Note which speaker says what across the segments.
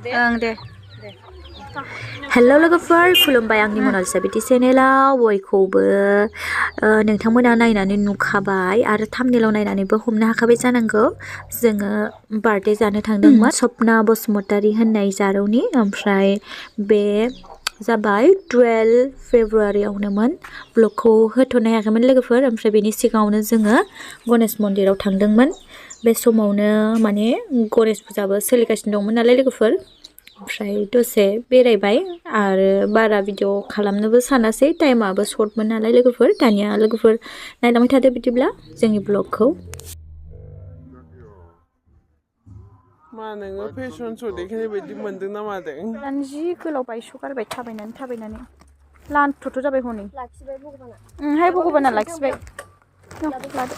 Speaker 1: ओं दे हेल' लोगोफोर खुलुमबाय आंनि मनालिसा बिटि चेनेलाव बयखौबो नोंथांमोना नायनानै नुखाबाय आरो थाम्बनेलाव नायनानैबो हमनो हाखाबाय जानांगौ जोङो बार्थडे जानो थांदोंमोन सपना बसुमतारी होननाय जारौनि ओमफ्राय बे जाबाय 12 फेब्रुवारियावनोमोन ब्लगखौ होथ'नो हायाखैमोन लोगोफोर ओमफ्राय बेनि सिगाङावनो जोङो गणेश मन्दिराव थांदोंमोन बे समावनो माने गणेश फुजाबो सोलिगासिनो दंमोन नालाय लोगोफोर ओमफ्राय दसे बेरायबाय आरो बारा भिडिअ खालामनोबो सानासै टाइमाबो सर्टमोन नालाय लोगोफोर दानिया लोगोफोर नायलांबाय थादो बिदिब्ला जोंनि ब्लगखौ
Speaker 2: मा नोङो फेशन श' देखायनाय बायदि मोनदों ना मादों
Speaker 1: दानि जि गोलाव बायस' गारबाय थाबायनानै लान्थ'थ' जाबाय हनै लाखिबाय भगबाना हाय भगबाना लाखिबाय लादो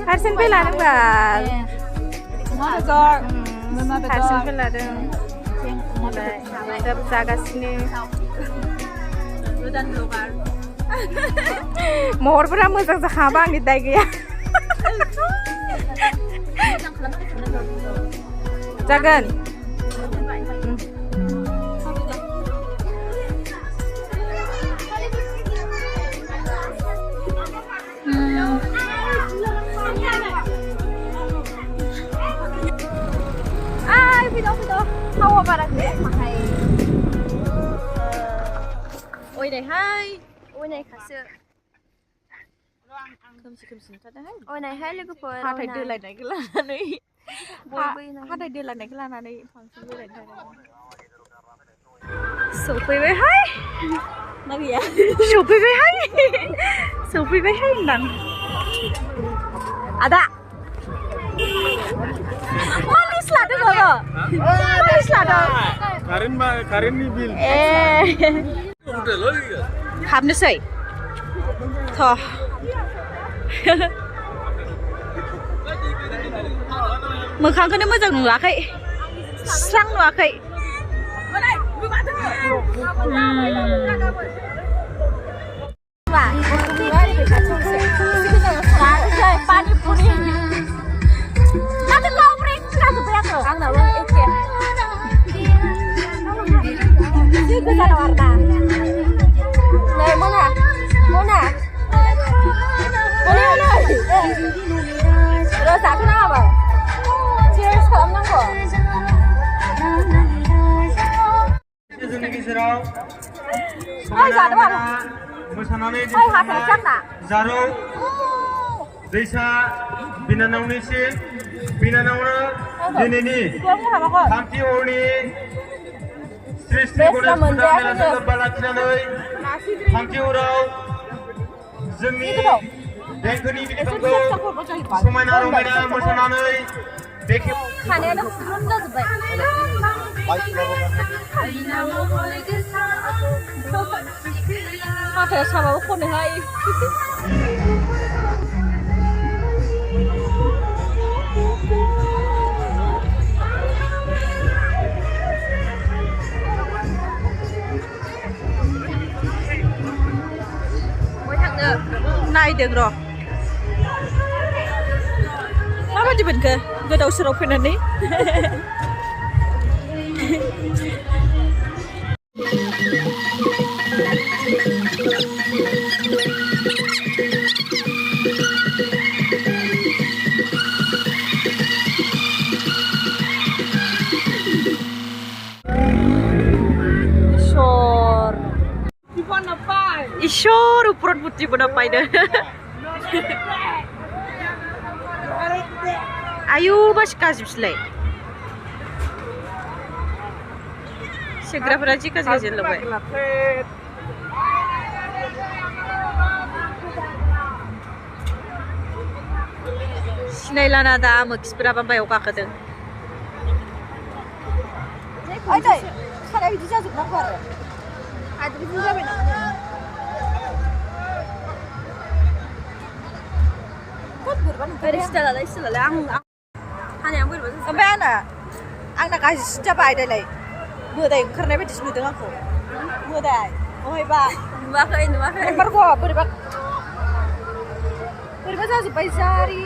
Speaker 1: हारसिंनिफ्राय लादोंबा हारसिंनिफ्राय लादों जागासिनो महरफोरा मोजां जाखाबा आंनि दाय गैया जागोन थावा बारा गैया माहाय अयनायहाय अयनायखासो खोमसि नुथारदोंहाय अयनायहाय लोगोफोर हाथाय दोलायनायखौ लानानै हाथाय दोलायनायखौ लानानै फांसन बेरायनो थांदों सफैबायहाय मा गैया सफैबायहाय होनदां आदा मालिस लादों बाबा मालिस लादों
Speaker 2: कारेन्टनि बिल
Speaker 1: हाबनोसै थ' मोखांखौनो मोजां नुवाखै स्रां नुवाखै पानी पूरी
Speaker 3: sana warna. Nih Mona. Mona. Mona. Terus satu nama apa? Cheers खालामनांगौ.
Speaker 4: जोंनि गेजेराव
Speaker 3: जादों
Speaker 4: मोसानानै
Speaker 3: हाथाय जाना.
Speaker 4: जारौ दैसा बिनानावनिसिम बिनानावनो दिनैनि थामथि हरनि स्रि स्रि गणेश फुजा मेलाजों लोब्बा लाखिनानै थामथि हराव जोंनि देंखोनि बिथांखौ समायना रमायना मोसानानै बेखेव
Speaker 3: खानायानो फुरुन जाजोब्बाय. हाथाया साबाबो खनोहाय. नायदों र' माबायदि मोनखो गोदाव सोराव फैनानै Ishor upron putih pun apa ini? Ayo mas kasih selai. Segera beraji kasih lebay. Sinailan ada amak berapa bayar kakak?
Speaker 5: Ada, kalau itu jatuh nakar. Ada di sini apa?
Speaker 3: Istilah hanya yang boleh bahasa.
Speaker 5: Sampai anak kasih siapa ada lagi? Budai karena betul sebutnya aku. Budai, oh hebat.
Speaker 3: Makai.
Speaker 5: Nomor gua berapa sih paisari?